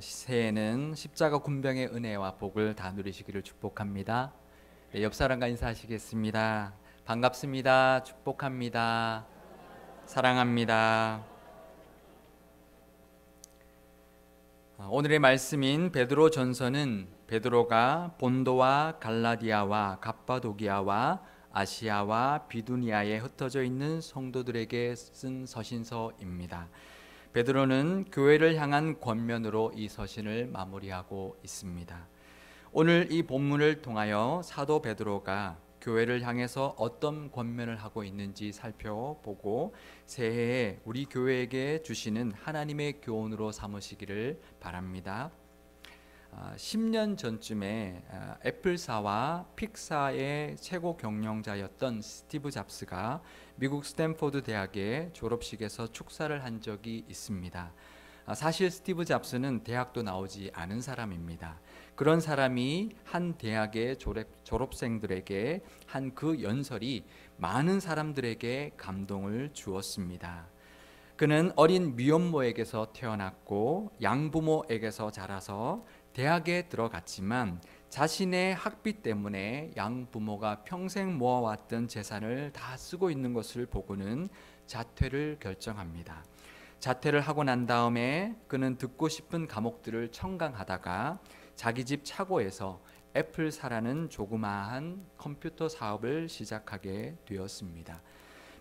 새해에는 십자가 군병의 은혜와 복을 다 누리시기를 축복합니다. 네, 옆 사람과 인사하시겠습니다. 반갑습니다. 축복합니다. 사랑합니다. 오늘의 말씀인 베드로 전서는 베드로가 본도와 갈라디아와 갑바도기아와 아시아와 비두니아에 흩어져 있는 성도들에게 쓴 서신서입니다. 베드로는 교회를 향한 권면으로 이 서신을 마무리하고 있습니다. 오늘 이 본문을 통하여 사도 베드로가 교회를 향해서 어떤 권면을 하고 있는지 살펴보고 새해에 우리 교회에게 주시는 하나님의 교훈으로 삼으시기를 바랍니다. 10년 전쯤에 애플사와 픽사의 최고 경영자였던 스티브 잡스가 미국 스탠포드 대학의 졸업식에서 축사를 한 적이 있습니다. 사실 스티브 잡스는 대학도 나오지 않은 사람입니다. 그런 사람이 한 대학의 졸업생들에게 한 그 연설이 많은 사람들에게 감동을 주었습니다. 그는 어린 미혼모에게서 태어났고 양부모에게서 자라서 대학에 들어갔지만 자신의 학비 때문에 양부모가 평생 모아왔던 재산을 다 쓰고 있는 것을 보고는 자퇴를 결정합니다. 자퇴를 하고 난 다음에 그는 듣고 싶은 과목들을 청강하다가 자기 집 차고에서 애플사라는 조그마한 컴퓨터 사업을 시작하게 되었습니다.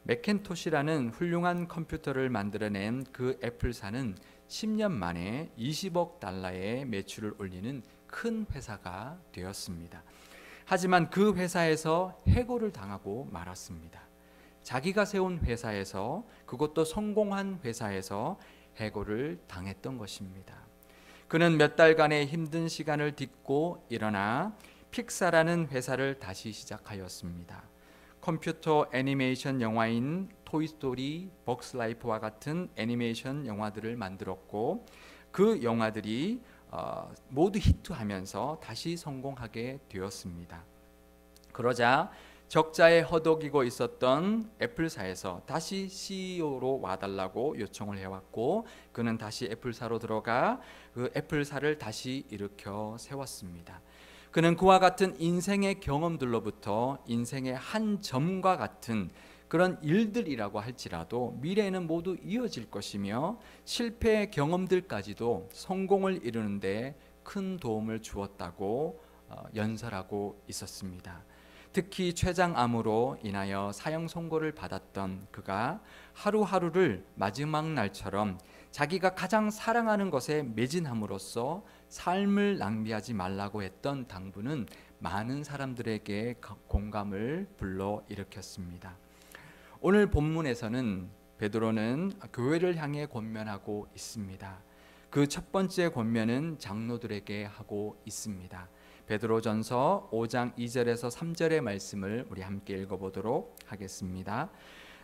맥킨토시라는 훌륭한 컴퓨터를 만들어낸 그 애플사는 10년 만에 20억 달러의 매출을 올리는 큰 회사가 되었습니다. 하지만 그 회사에서 해고를 당하고 말았습니다. 자기가 세운 회사에서, 그것도 성공한 회사에서 해고를 당했던 것입니다. 그는 몇 달간의 힘든 시간을 딛고 일어나 픽사라는 회사를 다시 시작하였습니다. 컴퓨터 애니메이션 영화인 토이스토리, 벅스라이프와 같은 애니메이션 영화들을 만들었고 그 영화들이 모두 히트하면서 다시 성공하게 되었습니다. 그러자 적자에 허덕이고 있었던 애플사에서 다시 CEO로 와달라고 요청을 해왔고 그는 다시 애플사로 들어가 그 애플사를 다시 일으켜 세웠습니다. 그는 그와 같은 인생의 경험들로부터 인생의 한 점과 같은 그런 일들이라고 할지라도 미래에는 모두 이어질 것이며 실패의 경험들까지도 성공을 이루는 데 큰 도움을 주었다고 연설하고 있었습니다. 특히 췌장암으로 인하여 사형 선고를 받았던 그가 하루하루를 마지막 날처럼 자기가 가장 사랑하는 것에 매진함으로써 삶을 낭비하지 말라고 했던 당부는 많은 사람들에게 공감을 불러일으켰습니다. 오늘 본문에서는 베드로는 교회를 향해 권면하고 있습니다. 그 첫 번째 권면은 장로들에게 하고 있습니다. 베드로전서 5장 2절에서 3절의 말씀을 우리 함께 읽어보도록 하겠습니다.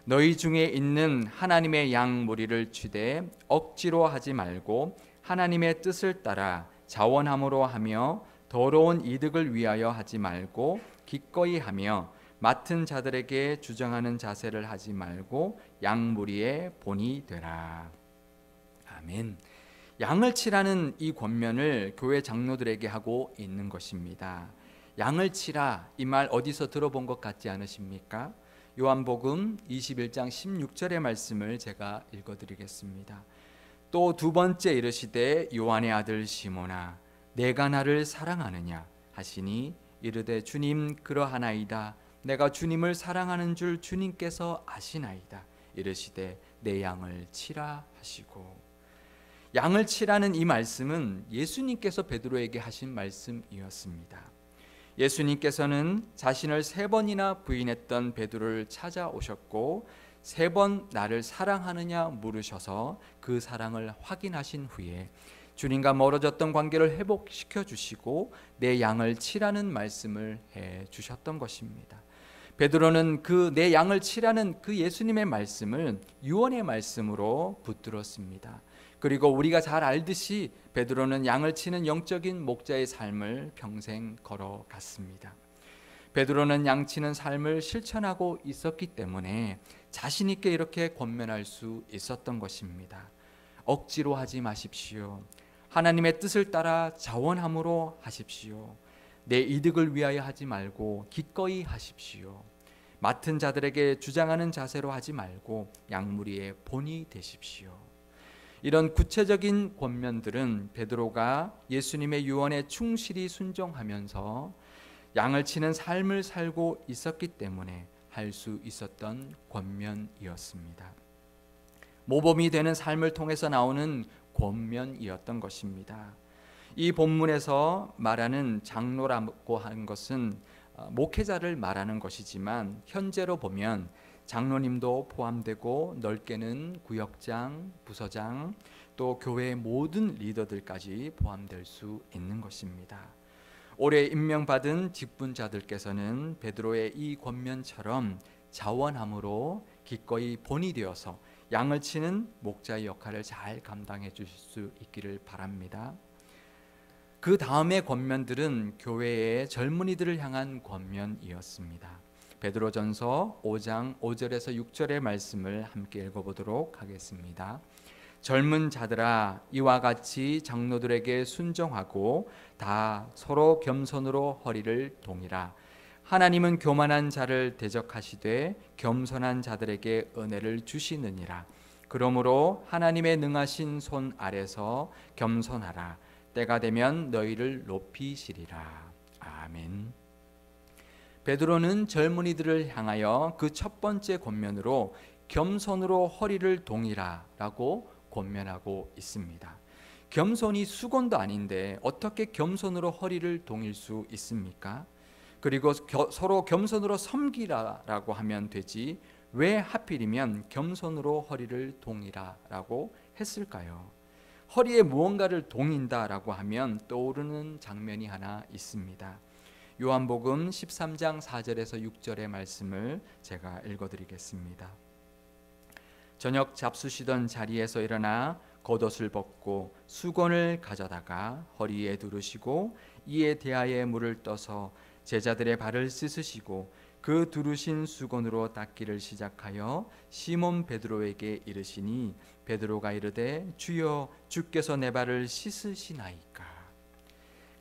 너희 중에 있는 하나님의 양 무리를 취되 억지로 하지 말고 하나님의 뜻을 따라 자원함으로 하며 더러운 이득을 위하여 하지 말고 기꺼이 하며 맡은 자들에게 주정하는 자세를 하지 말고 양 무리의 본이 되라. 아멘. 양을 치라는 이 권면을 교회 장로들에게 하고 있는 것입니다. 양을 치라, 이 말 어디서 들어본 것 같지 않으십니까? 요한복음 21장 16절의 말씀을 제가 읽어드리겠습니다. 또 두 번째 이르시되 요한의 아들 시몬아 내가 나를 사랑하느냐 하시니 이르되 주님 그러하나이다. 내가 주님을 사랑하는 줄 주님께서 아시나이다. 이르시되 내 양을 치라 하시고. 양을 치라는 이 말씀은 예수님께서 베드로에게 하신 말씀이었습니다. 예수님께서는 자신을 3번이나 부인했던 베드로를 찾아오셨고 3번 나를 사랑하느냐 물으셔서 그 사랑을 확인하신 후에 주님과 멀어졌던 관계를 회복시켜 주시고 내 양을 치라는 말씀을 해 주셨던 것입니다. 베드로는 그 내 양을 치라는 그 예수님의 말씀을 유언의 말씀으로 붙들었습니다. 그리고 우리가 잘 알듯이 베드로는 양을 치는 영적인 목자의 삶을 평생 걸어갔습니다. 베드로는 양치는 삶을 실천하고 있었기 때문에 자신 있게 이렇게 권면할 수 있었던 것입니다. 억지로 하지 마십시오. 하나님의 뜻을 따라 자원함으로 하십시오. 내 이득을 위하여 하지 말고 기꺼이 하십시오. 맡은 자들에게 주장하는 자세로 하지 말고 양무리의 본이 되십시오. 이런 구체적인 권면들은 베드로가 예수님의 유언에 충실히 순종하면서 양을 치는 삶을 살고 있었기 때문에 할 수 있었던 권면이었습니다. 모범이 되는 삶을 통해서 나오는 권면이었던 것입니다. 이 본문에서 말하는 장로라고 하는 것은 목회자를 말하는 것이지만 현재로 보면 장로님도 포함되고 넓게는 구역장, 부서장, 또 교회의 모든 리더들까지 포함될 수 있는 것입니다. 올해 임명받은 직분자들께서는 베드로의 이 권면처럼 자원함으로 기꺼이 본이 되어서 양을 치는 목자의 역할을 잘 감당해 주실 수 있기를 바랍니다. 그 다음의 권면들은 교회의 젊은이들을 향한 권면이었습니다. 베드로전서 5장 5절에서 6절의 말씀을 함께 읽어보도록 하겠습니다. 젊은 자들아, 이와 같이 장로들에게 순종하고 다 서로 겸손으로 허리를 동이라. 하나님은 교만한 자를 대적하시되 겸손한 자들에게 은혜를 주시느니라. 그러므로 하나님의 능하신 손 아래서 겸손하라. 때가 되면 너희를 높이시리라. 아멘. 베드로는 젊은이들을 향하여 그 첫 번째 권면으로 겸손으로 허리를 동이라라고 권면하고 있습니다. 겸손이 수건도 아닌데 어떻게 겸손으로 허리를 동일 수 있습니까? 그리고 서로 겸손으로 섬기라라고 하면 되지 왜 하필이면 겸손으로 허리를 동이라라고 했을까요? 허리에 무언가를 동인다라고 하면 떠오르는 장면이 하나 있습니다. 요한복음 13장 4절에서 6절의 말씀을 제가 읽어드리겠습니다. 저녁 잡수시던 자리에서 일어나 겉옷을 벗고 수건을 가져다가 허리에 두르시고 이에 대하에 물을 떠서 제자들의 발을 씻으시고 그 두르신 수건으로 닦기를 시작하여 시몬 베드로에게 이르시니 베드로가 이르되 주여 주께서 내 발을 씻으시나이까.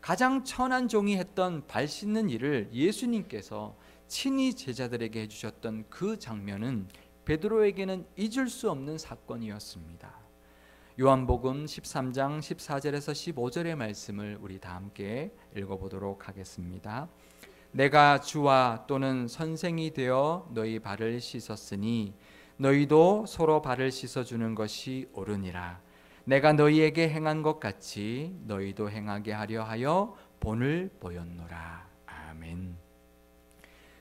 가장 천한 종이 했던 발 씻는 일을 예수님께서 친히 제자들에게 해주셨던 그 장면은 베드로에게는 잊을 수 없는 사건이었습니다. 요한복음 13장 14절에서 15절의 말씀을 우리 다 함께 읽어보도록 하겠습니다. 내가 주와 또는 선생이 되어 너희 발을 씻었으니 너희도 서로 발을 씻어주는 것이 옳으니라. 내가 너희에게 행한 것 같이 너희도 행하게 하려 하여 본을 보였노라. 아멘.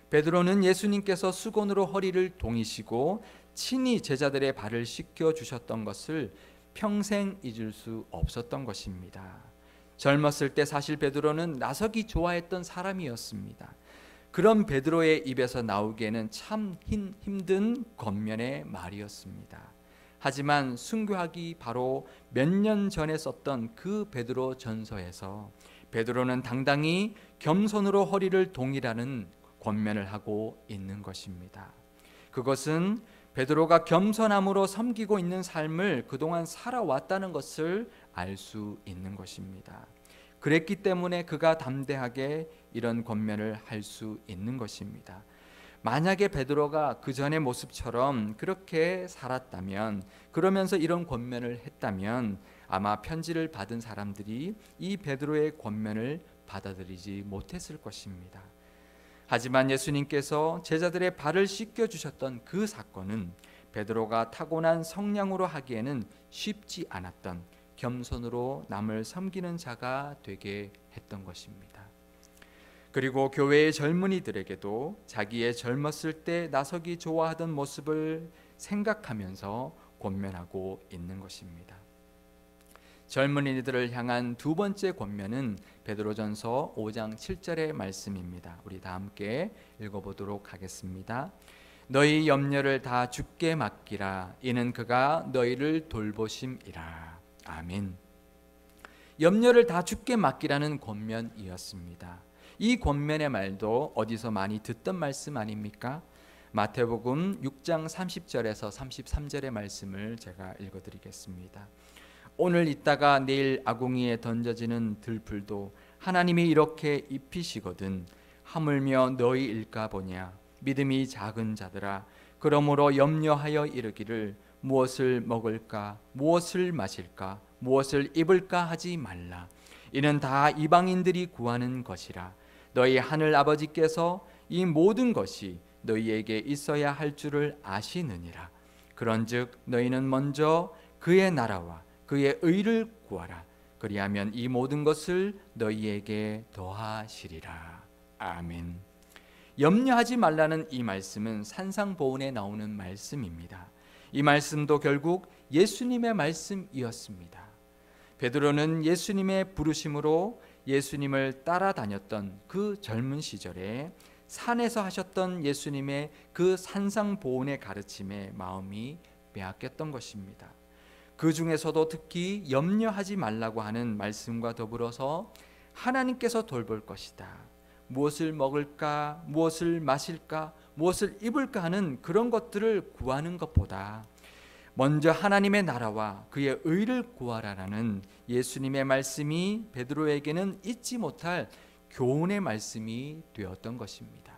베드로는 예수님께서 수건으로 허리를 동이시고 친히 제자들의 발을 씻겨 주셨던 것을 평생 잊을 수 없었던 것입니다. 젊었을 때 사실 베드로는 나서기 좋아했던 사람이었습니다. 그런 베드로의 입에서 나오기에는 참 힘든 겉면의 말이었습니다. 하지만 순교하기 바로 몇 년 전에 썼던 그 베드로 전서에서 베드로는 당당히 겸손으로 허리를 동이라는 권면을 하고 있는 것입니다. 그것은 베드로가 겸손함으로 섬기고 있는 삶을 그동안 살아왔다는 것을 알 수 있는 것입니다. 그랬기 때문에 그가 담대하게 이런 권면을 할 수 있는 것입니다. 만약에 베드로가 그 전의 모습처럼 그렇게 살았다면, 그러면서 이런 권면을 했다면 아마 편지를 받은 사람들이 이 베드로의 권면을 받아들이지 못했을 것입니다. 하지만 예수님께서 제자들의 발을 씻겨 주셨던 그 사건은 베드로가 타고난 성량으로 하기에는 쉽지 않았던 겸손으로 남을 섬기는 자가 되게 했던 것입니다. 그리고 교회의 젊은이들에게도 자기의 젊었을 때 나서기 좋아하던 모습을 생각하면서 권면하고 있는 것입니다. 젊은이들을 향한 두 번째 권면은 베드로전서 5장 7절의 말씀입니다. 우리 다 함께 읽어보도록 하겠습니다. 너희 염려를 다 주께 맡기라. 이는 그가 너희를 돌보심이라. 아멘. 염려를 다 주께 맡기라는 권면이었습니다. 이 권면의 말도 어디서 많이 듣던 말씀 아닙니까? 마태복음 6장 30절에서 33절의 말씀을 제가 읽어드리겠습니다. 오늘 있다가 내일 아궁이에 던져지는 들풀도 하나님이 이렇게 입히시거든 하물며 너희일까 보냐. 믿음이 작은 자들아, 그러므로 염려하여 이르기를 무엇을 먹을까 무엇을 마실까 무엇을 입을까 하지 말라. 이는 다 이방인들이 구하는 것이라. 너희 하늘 아버지께서 이 모든 것이 너희에게 있어야 할 줄을 아시느니라. 그런즉 너희는 먼저 그의 나라와 그의 의를 구하라. 그리하면 이 모든 것을 너희에게 더하시리라. 아멘. 염려하지 말라는 이 말씀은 산상보훈에 나오는 말씀입니다. 이 말씀도 결국 예수님의 말씀이었습니다. 베드로는 예수님의 부르심으로 예수님을 따라다녔던 그 젊은 시절에 산에서 하셨던 예수님의 그 산상보훈의 가르침에 마음이 빼앗겼던 것입니다. 그 중에서도 특히 염려하지 말라고 하는 말씀과 더불어서 하나님께서 돌볼 것이다, 무엇을 먹을까 무엇을 마실까 무엇을 입을까 하는 그런 것들을 구하는 것보다 먼저 하나님의 나라와 그의 의를 구하라라는 예수님의 말씀이 베드로에게는 잊지 못할 교훈의 말씀이 되었던 것입니다.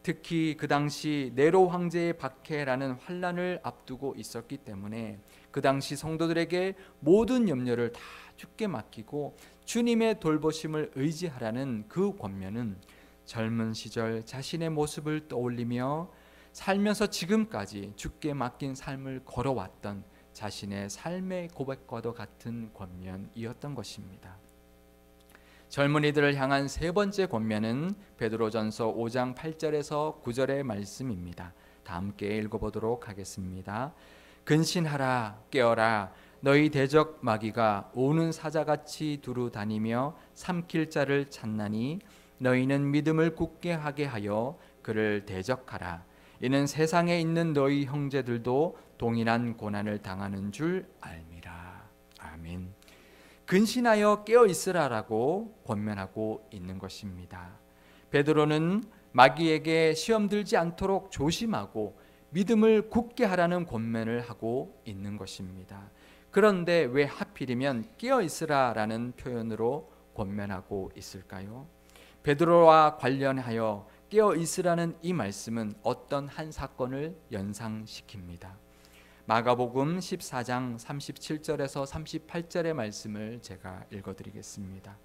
특히 그 당시 네로 황제의 박해라는 환란을 앞두고 있었기 때문에 그 당시 성도들에게 모든 염려를 다 주께 맡기고 주님의 돌보심을 의지하라는 그 권면은 젊은 시절 자신의 모습을 떠올리며 살면서 지금까지 주께 맡긴 삶을 걸어왔던 자신의 삶의 고백과도 같은 권면이었던 것입니다. 젊은이들을 향한 세 번째 권면은 베드로전서 5장 8절에서 9절의 말씀입니다. 다 함께 읽어보도록 하겠습니다. 근신하라, 깨어라. 너희 대적 마귀가 우는 사자같이 두루 다니며 삼킬 자를 찾나니 너희는 믿음을 굳게 하게 하여 그를 대적하라. 이는 세상에 있는 너희 형제들도 동일한 고난을 당하는 줄 알미라. 아멘. 근신하여 깨어 있으라라고 권면하고 있는 것입니다. 베드로는 마귀에게 시험 들지 않도록 조심하고 믿음을 굳게 하라는 권면을 하고 있는 것입니다. 그런데 왜 하필이면 깨어 있으라라는 표현으로 권면하고 있을까요? 베드로와 관련하여 깨어 있으라는 이 말씀은 어떤 한 사건을 연상시킵니다. 마가복음 14장 37절에서 38절의 말씀을 제가 읽어드리겠습니다.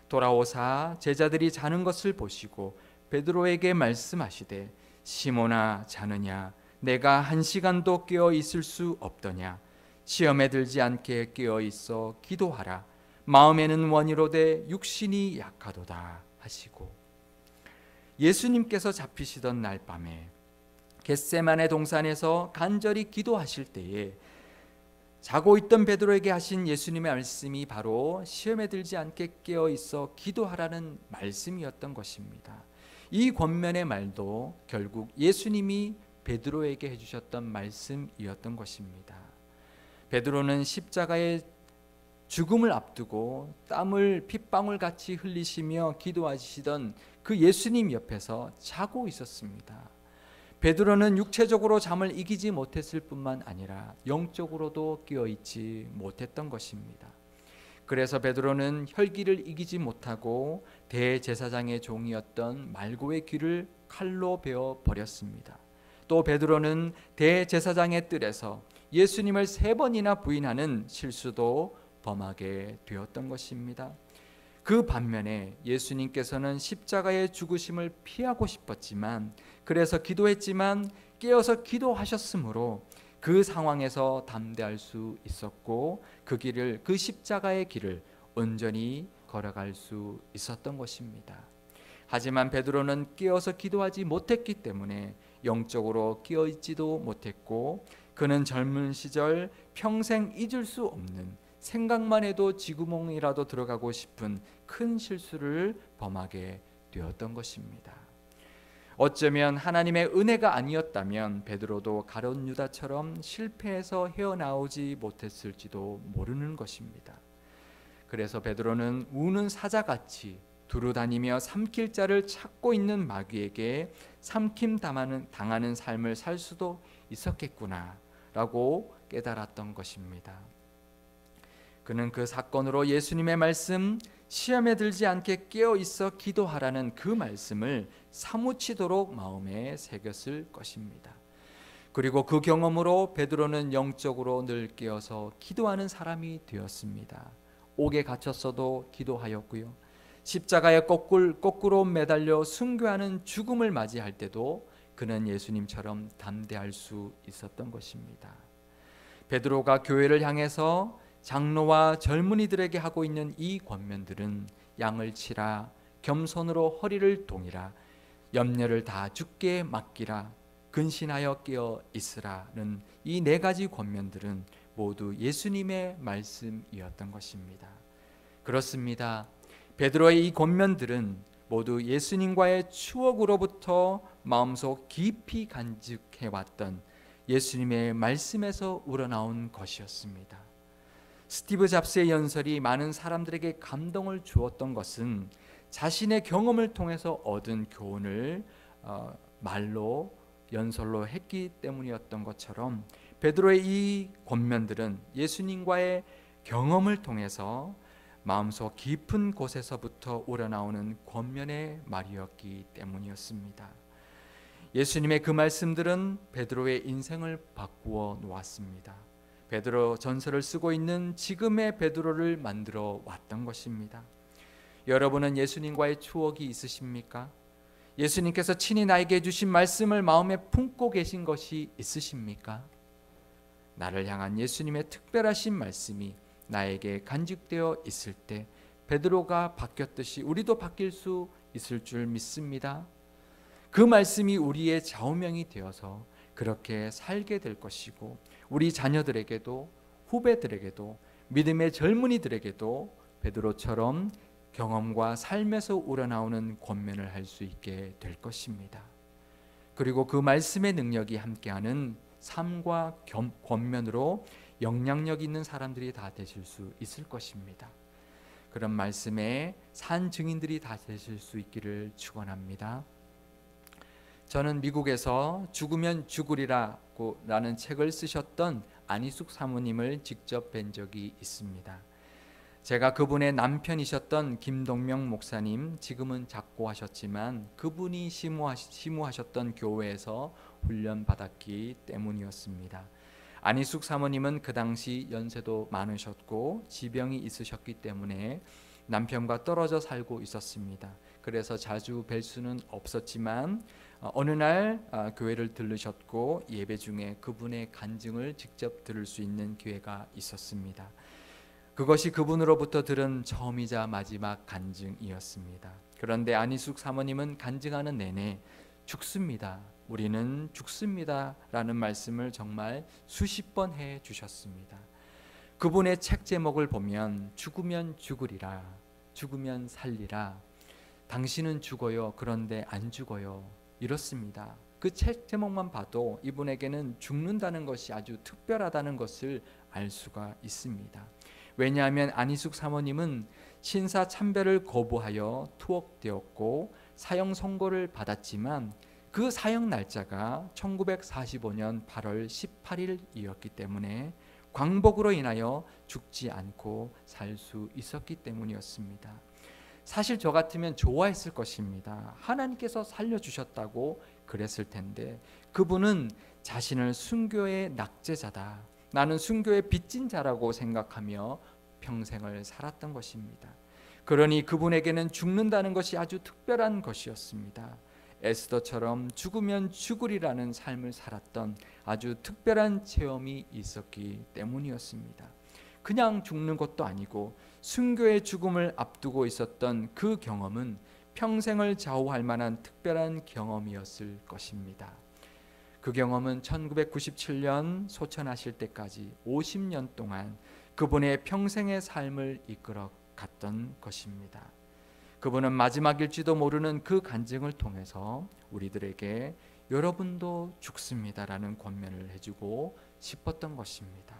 돌아오사 제자들이 자는 것을 보시고 베드로에게 말씀하시되 시몬아 자느냐 내가 한 시간도 깨어 있을 수 없더냐 시험에 들지 않게 깨어 있어 기도하라 마음에는 원이로되 육신이 약하도다 하시고 예수님께서 잡히시던 날 밤에 겟세마네 동산에서 간절히 기도하실 때에 자고 있던 베드로에게 하신 예수님의 말씀이 바로 시험에 들지 않게 깨어 있어 기도하라는 말씀이었던 것입니다. 이 권면의 말도 결국 예수님이 베드로에게 해주셨던 말씀이었던 것입니다. 베드로는 십자가의 죽음을 앞두고 땀을 핏방울같이 흘리시며 기도하시던 그 예수님 옆에서 자고 있었습니다. 베드로는 육체적으로 잠을 이기지 못했을 뿐만 아니라 영적으로도 깨어있지 못했던 것입니다. 그래서 베드로는 혈기를 이기지 못하고 대제사장의 종이었던 말고의 귀를 칼로 베어 버렸습니다. 또 베드로는 대제사장의 뜰에서 예수님을 3번이나 부인하는 실수도 범하게 되었던 것입니다. 그 반면에 예수님께서는 십자가의 죽으심을 피하고 싶었지만 그래서 기도했지만 깨어서 기도하셨으므로 그 상황에서 담대할 수 있었고 그 십자가의 길을 온전히 걸어갈 수 있었던 것입니다. 하지만 베드로는 깨어서 기도하지 못했기 때문에 영적으로 깨어있지도 못했고 그는 젊은 시절 평생 잊을 수 없는 생각만 해도 쥐구멍이라도 들어가고 싶은 큰 실수를 범하게 되었던 것입니다. 어쩌면 하나님의 은혜가 아니었다면 베드로도 가룟 유다처럼 실패해서 헤어나오지 못했을지도 모르는 것입니다. 그래서 베드로는 우는 사자같이 두루다니며 삼킬 자를 찾고 있는 마귀에게 삼킴 당하는 삶을 살 수도 있었겠구나라고 깨달았던 것입니다. 그는 그 사건으로 예수님의 말씀, 시험에 들지 않게 깨어 있어 기도하라는 그 말씀을 사무치도록 마음에 새겼을 것입니다. 그리고 그 경험으로 베드로는 영적으로 늘 깨어서 기도하는 사람이 되었습니다. 옥에 갇혔어도 기도하였고요. 십자가에 거꾸로 매달려 순교하는 죽음을 맞이할 때도 그는 예수님처럼 담대할 수 있었던 것입니다. 베드로가 교회를 향해서 장로와 젊은이들에게 하고 있는 이 권면들은 양을 치라, 겸손으로 허리를 동이라, 염려를 다 주께 맡기라, 근신하여 깨어 있으라는 이 네 가지 권면들은 모두 예수님의 말씀이었던 것입니다. 그렇습니다. 베드로의 이 권면들은 모두 예수님과의 추억으로부터 마음속 깊이 간직해왔던 예수님의 말씀에서 우러나온 것이었습니다. 스티브 잡스의 연설이 많은 사람들에게 감동을 주었던 것은 자신의 경험을 통해서 얻은 교훈을 말로 연설로 했기 때문이었던 것처럼 베드로의 이 권면들은 예수님과의 경험을 통해서 마음속 깊은 곳에서부터 우러나오는 권면의 말이었기 때문이었습니다. 예수님의 그 말씀들은 베드로의 인생을 바꾸어 놓았습니다. 베드로 전설을 쓰고 있는 지금의 베드로를 만들어 왔던 것입니다. 여러분은 예수님과의 추억이 있으십니까? 예수님께서 친히 나에게 주신 말씀을 마음에 품고 계신 것이 있으십니까? 나를 향한 예수님의 특별하신 말씀이 나에게 간직되어 있을 때 베드로가 바뀌었듯이 우리도 바뀔 수 있을 줄 믿습니다. 그 말씀이 우리의 좌우명이 되어서 그렇게 살게 될 것이고 우리 자녀들에게도 후배들에게도 믿음의 젊은이들에게도 베드로처럼 경험과 삶에서 우러나오는 권면을 할 수 있게 될 것입니다. 그리고 그 말씀의 능력이 함께하는 삶과 권면으로 영향력 있는 사람들이 다 되실 수 있을 것입니다. 그런 말씀에 산 증인들이 다 되실 수 있기를 축원합니다. 저는 미국에서 죽으면 죽으리라고 라는 책을 쓰셨던 안희숙 사모님을 직접 뵌 적이 있습니다. 제가 그분의 남편이셨던 김동명 목사님, 지금은 작고하셨지만 그분이 시무하셨던 교회에서 훈련받았기 때문이었습니다. 안희숙 사모님은 그 당시 연세도 많으셨고 지병이 있으셨기 때문에 남편과 떨어져 살고 있었습니다. 그래서 자주 뵐 수는 없었지만 어느 날 교회를 들르셨고 예배 중에 그분의 간증을 직접 들을 수 있는 기회가 있었습니다. 그것이 그분으로부터 들은 처음이자 마지막 간증이었습니다. 그런데 안희숙 사모님은 간증하는 내내 죽습니다. 우리는 죽습니다. 라는 말씀을 정말 수십 번 해 주셨습니다. 그분의 책 제목을 보면 죽으면 죽으리라, 죽으면 살리라, 당신은 죽어요. 그런데 안 죽어요. 이렇습니다. 그 책 제목만 봐도 이분에게는 죽는다는 것이 아주 특별하다는 것을 알 수가 있습니다. 왜냐하면 안희숙 사모님은 신사 참배를 거부하여 투옥되었고 사형 선고를 받았지만 그 사형 날짜가 1945년 8월 18일이었기 때문에 광복으로 인하여 죽지 않고 살 수 있었기 때문이었습니다. 사실 저 같으면 좋아했을 것입니다. 하나님께서 살려주셨다고 그랬을 텐데 그분은 자신을 순교의 낙제자다, 나는 순교의 빚진 자라고 생각하며 평생을 살았던 것입니다. 그러니 그분에게는 죽는다는 것이 아주 특별한 것이었습니다. 에스더처럼 죽으면 죽으리라는 삶을 살았던 아주 특별한 체험이 있었기 때문이었습니다. 그냥 죽는 것도 아니고 순교의 죽음을 앞두고 있었던 그 경험은 평생을 좌우할 만한 특별한 경험이었을 것입니다. 그 경험은 1997년 소천하실 때까지 50년 동안 그분의 평생의 삶을 이끌어 갔던 것입니다. 그분은 마지막일지도 모르는 그 간증을 통해서 우리들에게 여러분도 죽습니다라는 권면을 해주고 싶었던 것입니다.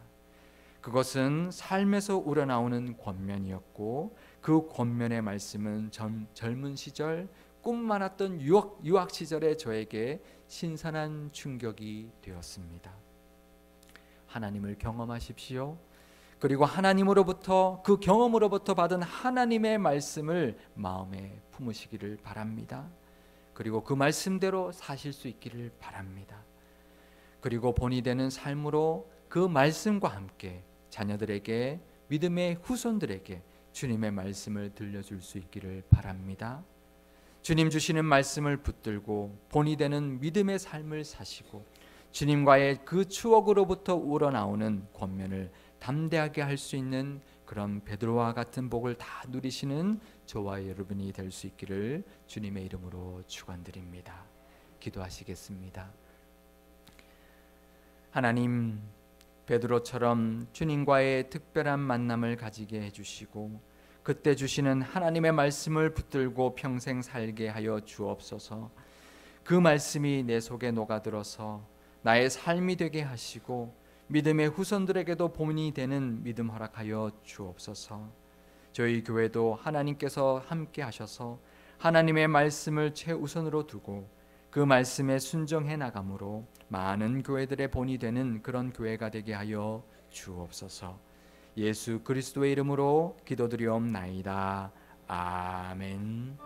그것은 삶에서 우러나오는 권면이었고 그 권면의 말씀은 젊은 시절 꿈 많았던 유학 시절의 저에게 신선한 충격이 되었습니다. 하나님을 경험하십시오. 그리고 하나님으로부터 그 경험으로부터 받은 하나님의 말씀을 마음에 품으시기를 바랍니다. 그리고 그 말씀대로 사실 수 있기를 바랍니다. 그리고 본이 되는 삶으로 그 말씀과 함께 자녀들에게, 믿음의 후손들에게 주님의 말씀을 들려줄 수 있기를 바랍니다. 주님 주시는 말씀을 붙들고 본이 되는 믿음의 삶을 사시고 주님과의 그 추억으로부터 우러나오는 권면을 담대하게 할 수 있는 그런 베드로와 같은 복을 다 누리시는 저와 여러분이 될 수 있기를 주님의 이름으로 축원드립니다. 기도하시겠습니다. 하나님, 베드로처럼 주님과의 특별한 만남을 가지게 해주시고 그때 주시는 하나님의 말씀을 붙들고 평생 살게 하여 주옵소서. 그 말씀이 내 속에 녹아들어서 나의 삶이 되게 하시고 믿음의 후손들에게도 본이 되는 믿음 허락하여 주옵소서. 저희 교회도 하나님께서 함께 하셔서 하나님의 말씀을 최우선으로 두고 그 말씀에 순종해 나감으로 많은 교회들의 본이 되는 그런 교회가 되게 하여 주옵소서. 예수 그리스도의 이름으로 기도드리옵나이다. 아멘.